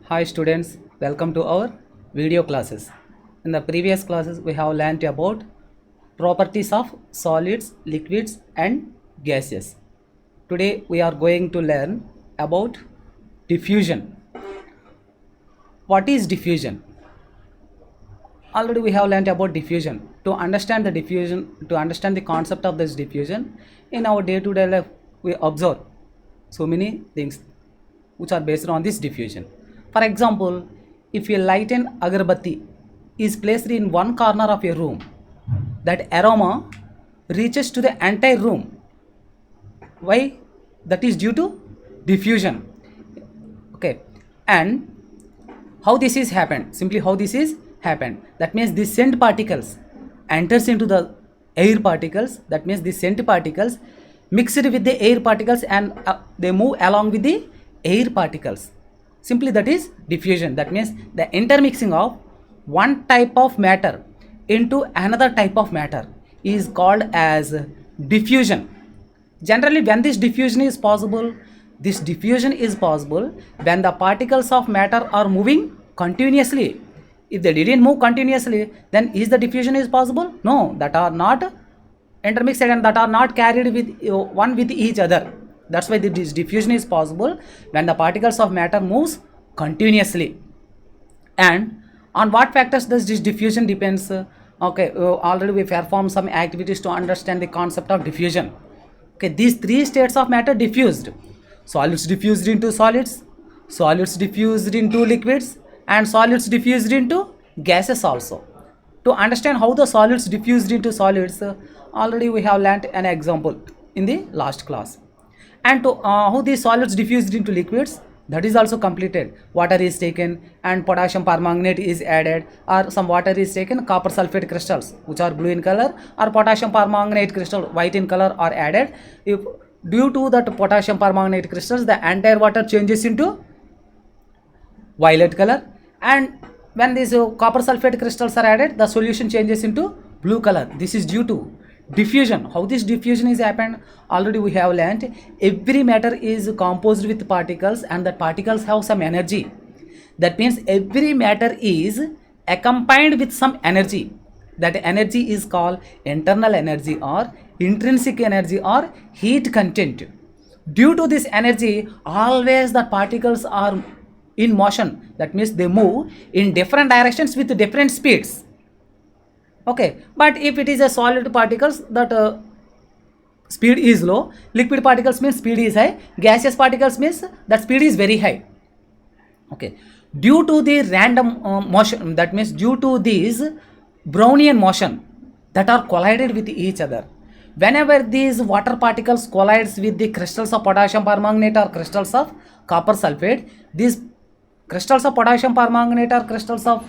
Hi students, welcome to our video classes. In the previous classes we have learnt about properties of solids, liquids and gases. Today we are going to learn about diffusion. What is diffusion? Already we have learnt about diffusion. To understand the concept of this diffusion, in our day-to-day life we observe so many things which are based on this diffusion. For example, if a lighted agarbatti is placed in one corner of a room, that aroma reaches to the entire room. Why? That is due to diffusion. Okay, and how this is happened? Simply how this is happened. That means the scent particles enters into the air particles. That means the scent particles mixed with the air particles and they move along with the air particles. Simply that is diffusion. That means the intermixing of one type of matter into another type of matter is called as diffusion. Generally, when this diffusion is possible when the particles of matter are moving continuously. If they didn't move continuously, then is the diffusion is possible? No, that are not intermixed and that are not carried with one with each other. That's why this diffusion is possible when the particles of matter moves continuously. And on what factors does this diffusion depends? Already we performed some activities to understand the concept of diffusion. Okay, these three states of matter diffused: solids diffused into solids diffused into liquids, and solids diffused into gases also. To understand how the solids diffused into solids, already we have learnt an example in the last class. And to how these solids diffused into liquids, that is also completed. Water is taken and potassium permanganate is added, or some water is taken, copper sulfate crystals which are blue in color or potassium permanganate crystal white in color are added. If due to that potassium permanganate crystals, the entire water changes into violet color, and when these copper sulfate crystals are added, the solution changes into blue color. This is due to diffusion. How this diffusion is happened? Already we have learnt every matter is composed with particles and that particles have some energy. That means every matter is accompanied with some energy. That energy is called internal energy or intrinsic energy or heat content. Due to this energy, always the particles are in motion. That means they move in different directions with different speeds. Okay, but if it is a solid particles, that speed is low. Liquid particles means speed is high. Gaseous particles means that speed is very high. Okay, due to the random motion, that means due to these Brownian motion that are collided with each other, whenever these water particles collides with the crystals of potassium permanganate or crystals of copper sulfate, these crystals of potassium permanganate or crystals of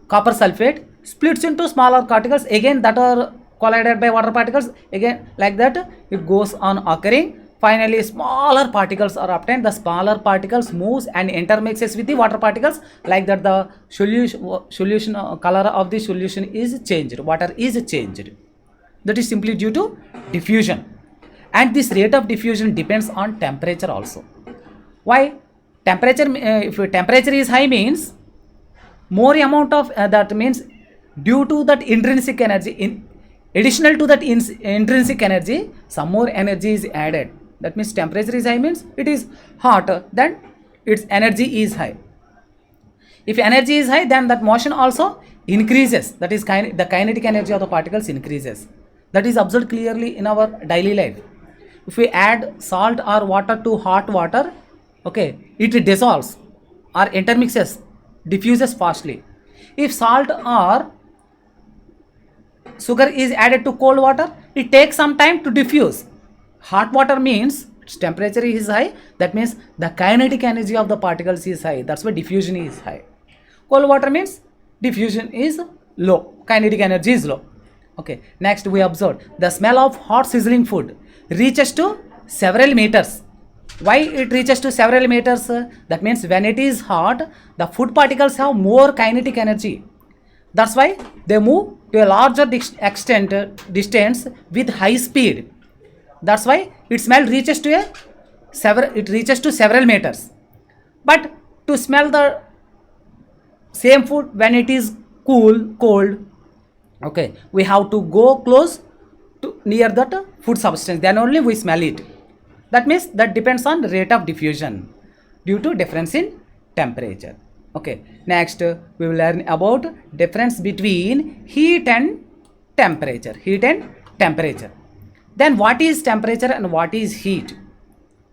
copper sulfate splits into smaller particles again that are collided by water particles. Again like that it goes on occurring. Finally smaller particles are obtained. The smaller particles moves and intermixes with the water particles. Like that the solution color of the solution is changed. Water is changed. That is simply due to diffusion. And this rate of diffusion depends on temperature also. Why? Temperature, if temperature is high means more amount of that means due to that intrinsic energy, in additional to that intrinsic energy, some more energy is added. That means temperature is high means it is hot, then its energy is high. If energy is high, then that motion also increases. That is the kinetic energy of the particles increases. That is observed clearly in our daily life. If we add salt or water to hot water, okay, it dissolves or intermixes, diffuses fastly. If salt or sugar is added to cold water, it takes some time to diffuse. Hot water means its temperature is high, that means the kinetic energy of the particles is high, that's why diffusion is high. Cold water means diffusion is low, kinetic energy is low. Okay, next we observe the smell of hot sizzling food reaches to several meters. Why it reaches to several meters? That means when it is hot, the food particles have more kinetic energy. That's why they move to a larger distance with high speed. That's why its smell reaches to several meters. But to smell the same food when it is cold, okay, we have to go close to near that food substance, then only we smell it. That means that depends on the rate of diffusion due to difference in temperature. Okay, next we will learn about difference between heat and temperature. Then what is temperature and what is heat?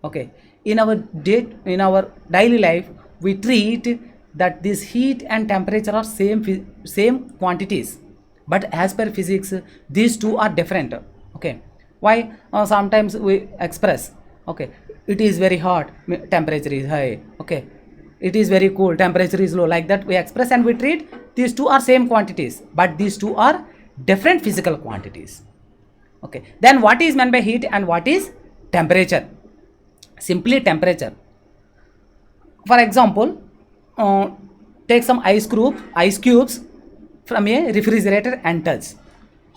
Okay, in our daily life we treat that this heat and temperature are same quantities, but as per physics these two are different. Okay, why? Sometimes we express, okay, it is very hot, temperature is high, okay, it is very cool, temperature is low, like that we express and we treat these two are same quantities, but these two are different physical quantities. Okay, then what is meant by heat and what is temperature? Simply temperature. For example, take some ice cubes from a refrigerator and touch.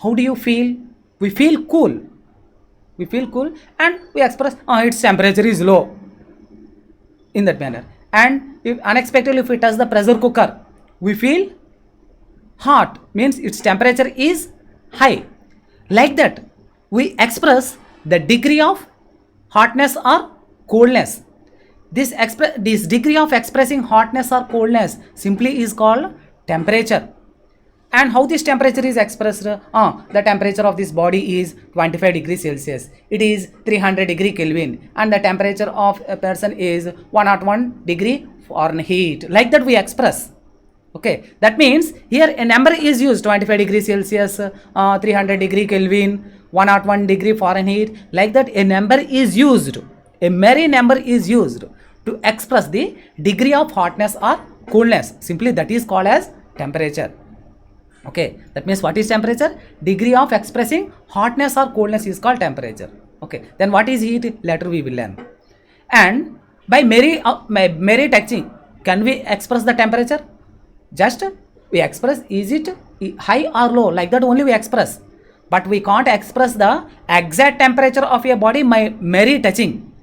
How do you feel? We feel cool. And we express its temperature is low in that manner. And if unexpectedly if we touch the pressure cooker, we feel hot, means its temperature is high. Like that we express the degree of hotness or coldness. This degree of expressing hotness or coldness simply is called temperature. And how this temperature is expressed? The temperature of this body is 25 degrees Celsius. It is 300 degree Kelvin, and the temperature of a person is 101 degree Fahrenheit. Like that we express. Okay, that means here a number is used: 25 degree Celsius, 300 degree Kelvin, 101 degree Fahrenheit. Like that a number is used. A merry number is used to express the degree of hotness or coolness. Simply that is called as temperature. Okay, that means what is temperature? Degree of expressing hotness or coldness is called temperature. Okay, then what is heat? Later we will learn. And by merry touching, can we express the temperature? Just we express, is it high or low? Like that only we express. But we can't express the exact temperature of your body by merry touching.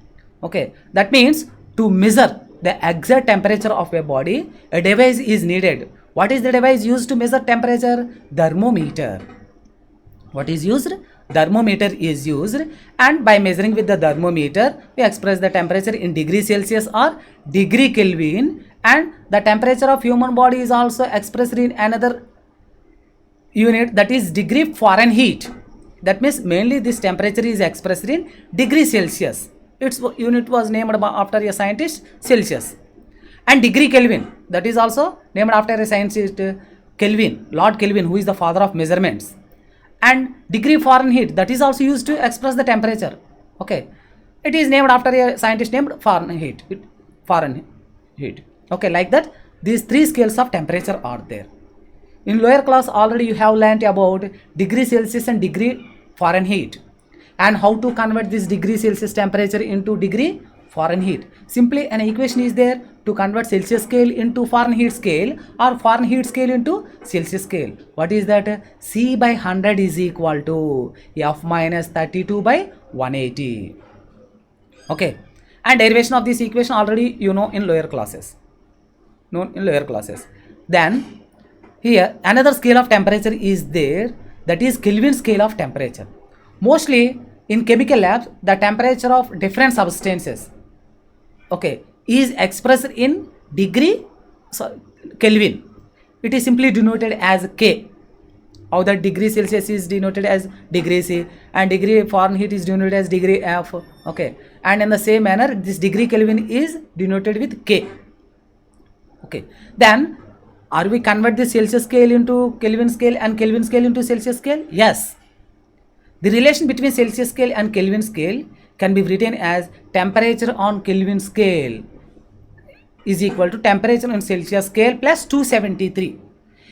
Okay, that means to measure the exact temperature of your body, a device is needed. What is the device used to measure temperature? Thermometer. What is used? Thermometer is used, and by measuring with the thermometer, we express the temperature in degree Celsius or degree Kelvin, and the temperature of human body is also expressed in another unit, that is degree Fahrenheit. That means mainly this temperature is expressed in degree Celsius. Its unit was named after a scientist, Celsius. And degree Kelvin, that is also named after a scientist, Kelvin, Lord Kelvin, who is the father of measurements. And degree Fahrenheit, that is also used to express the temperature. Okay, it is named after a scientist named Fahrenheit. Okay, like that these three scales of temperature are there. In lower class already you have learnt about degree Celsius and degree Fahrenheit, and how to convert this degree Celsius temperature into degree Fahrenheit. Simply an equation is there to convert Celsius scale into Fahrenheit scale or Fahrenheit scale into Celsius scale. What is that? C by 100 is equal to F minus 32 by 180. Okay, and derivation of this equation already you know in lower classes. Then here another scale of temperature is there, that is Kelvin scale of temperature. Mostly in chemical labs the temperature of different substances, okay, is expressed in degree Kelvin. It is simply denoted as K. How the degree Celsius is denoted as degree C, and degree Fahrenheit is denoted as degree F. Okay, and in the same manner this degree Kelvin is denoted with K. Okay, then are we convert the Celsius scale into Kelvin scale and Kelvin scale into Celsius scale? Yes. The relation between Celsius scale and Kelvin scale can be written as temperature on Kelvin scale is equal to temperature on Celsius scale plus 273.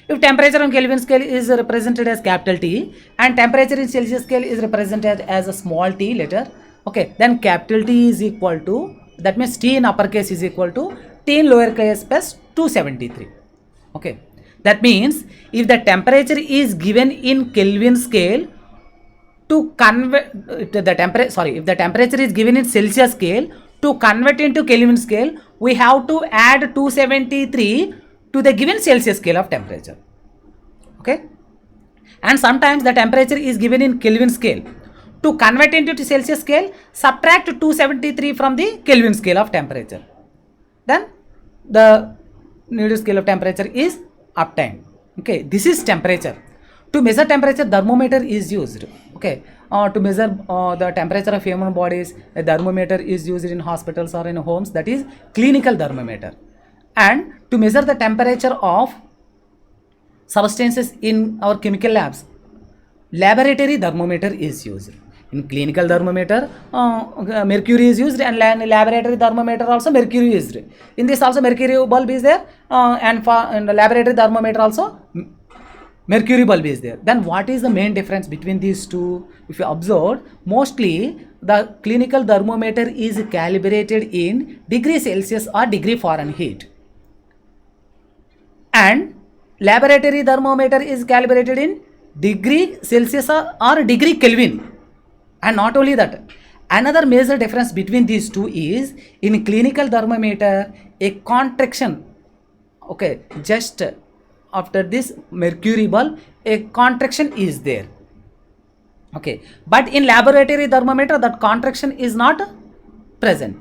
If temperature on Kelvin scale is represented as capital T and temperature in Celsius scale is represented as a small t letter, okay, then capital T is equal to, that means T in uppercase is equal to T in lowercase plus 273. Okay, that means if the temperature is given in Kelvin scale, to convert the temperature, if the temperature is given in Celsius scale, to convert into Kelvin scale we have to add 273 to the given Celsius scale of temperature. Okay, and sometimes the temperature is given in Kelvin scale. To convert into Celsius scale, subtract 273 from the Kelvin scale of temperature. Then the needed scale of temperature is obtained. Okay, this is temperature. To measure temperature, thermometer is used. Okay, to measure the temperature of human bodies, a thermometer is used in hospitals or in homes, that is clinical thermometer. And to measure the temperature of substances in our chemical labs, laboratory thermometer is used. In clinical thermometer, mercury is used, and laboratory thermometer also mercury is used. In this also mercury bulb is there, and for in the laboratory thermometer also mercury bulb is there. Then what is the main difference between these two? If you observe, mostly the clinical thermometer is calibrated in degree Celsius or degree Fahrenheit, and laboratory thermometer is calibrated in degree Celsius or degree Kelvin. And not only that, another major difference between these two is in clinical thermometer, a contraction, okay, just after this mercury bulb, a contraction is there. Okay, but in laboratory thermometer, that contraction is not present.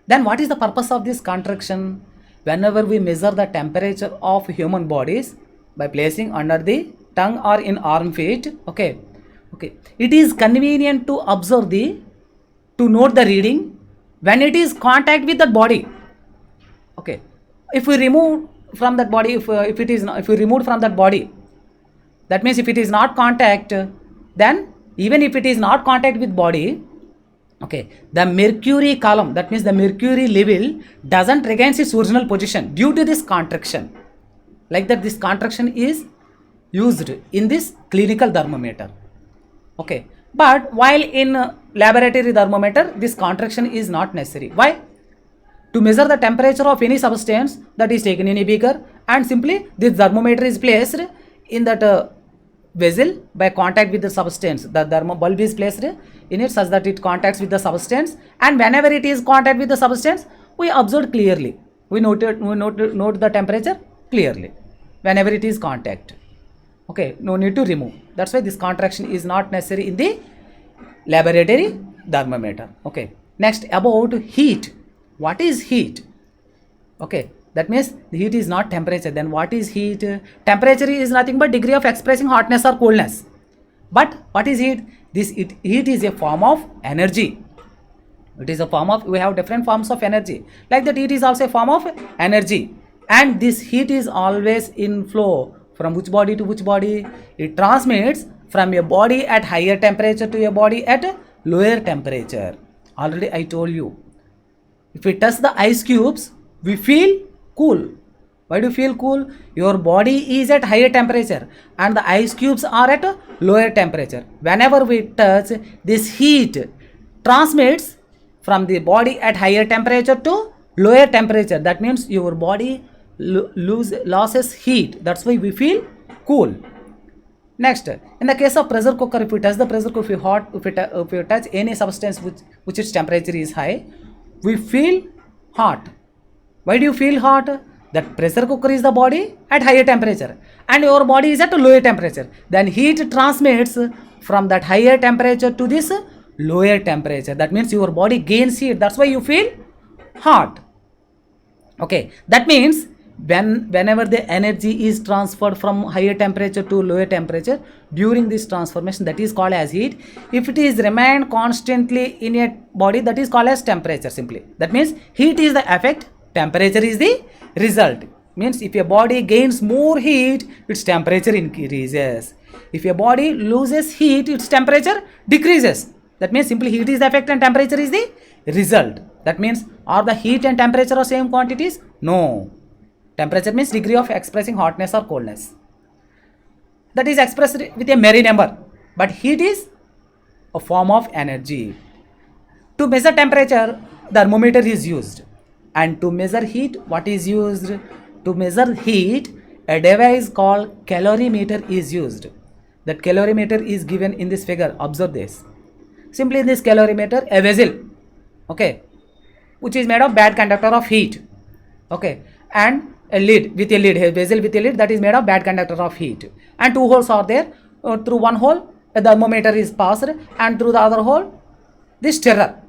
Then what is the purpose of this contraction? Whenever we measure the temperature of human bodies by placing under the tongue or in armpit, okay, it is convenient to observe to note the reading when it is contact with that body. Okay, if we remove from that body, if we remove from that body, that means if it is not contact, then even if it is not contact with body, okay, the mercury column, that means the mercury level doesn't regain its original position due to this contraction. Like that, this contraction is used in this clinical thermometer. Okay, but while in laboratory thermometer, this contraction is not necessary. Why? To measure the temperature of any substance that is taken in a beaker, and simply this thermometer is placed in that vessel by contact with the substance. The bulb is placed in it such that it contacts with the substance, and whenever it is contact with the substance, we observe clearly. We note the temperature clearly whenever it is contact. Okay, no need to remove. That's why this contraction is not necessary in the laboratory thermometer. Okay, next about heat. What is heat? Okay, that means the heat is not temperature. Then what is heat? Temperature is nothing but degree of expressing hotness or coldness. But what is heat? Heat is a form of energy. It is a form of, we have different forms of energy. Like that, heat is also a form of energy. And this heat is always in flow. From which body to which body? It transmits from a body at higher temperature to a body at lower temperature. Already I told you. If we touch the ice cubes, we feel cool. Why do you feel cool? Your body is at higher temperature and the ice cubes are at a lower temperature. Whenever we touch, this heat transmits from the body at higher temperature to lower temperature. That means your body loses heat. That's why we feel cool. Next, in the case of pressure cooker, if we touch the pressure cooker, if we touch any substance which its temperature is high, we feel hot. Why do you feel hot? That pressure cooker is the body at higher temperature and your body is at a lower temperature. Then heat transmits from that higher temperature to this lower temperature. That means your body gains heat. That's why you feel hot. Okay, that means whenever the energy is transferred from higher temperature to lower temperature, during this transformation, that is called as heat. If it is remained constantly in a body, that is called as temperature simply. That means heat is the effect, temperature is the result. Means if a body gains more heat, its temperature increases. If a body loses heat, its temperature decreases. That means simply heat is the effect and temperature is the result. That means are the heat and temperature are same quantities? No. Temperature means degree of expressing hotness or coldness. That is expressed with a merry number. But heat is a form of energy. To measure temperature, thermometer is used. And to measure heat, what is used? To measure heat, a device called calorimeter is used. That calorimeter is given in this figure. Observe this. Simply in this calorimeter, a vessel, okay, which is made of bad conductor of heat. Okay, and a lid with a lid, a vessel with a lid that is made of bad conductor of heat, and two holes are there. Through one hole the thermometer is passed, and through the other hole the stirrer.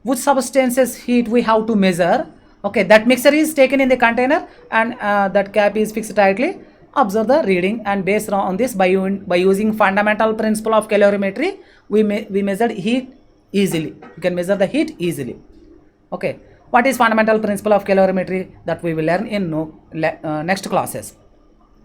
Which substances heat we have to measure? Okay, that mixture is taken in the container, and that cap is fixed tightly. Observe the reading, and based on this, by using fundamental principle of calorimetry, we measured heat easily. You can measure the heat easily. Okay, what is fundamental principle of calorimetry? That we will learn in next classes.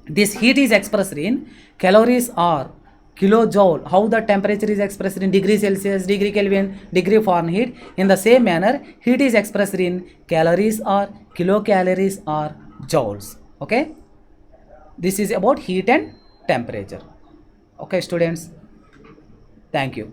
This heat is expressed in calories or kilojoule. How the temperature is expressed in degree Celsius, degree Kelvin, degree Fahrenheit. In the same manner, heat is expressed in calories or kilocalories or joules. Okay, this is about heat and temperature. Okay, students, thank you.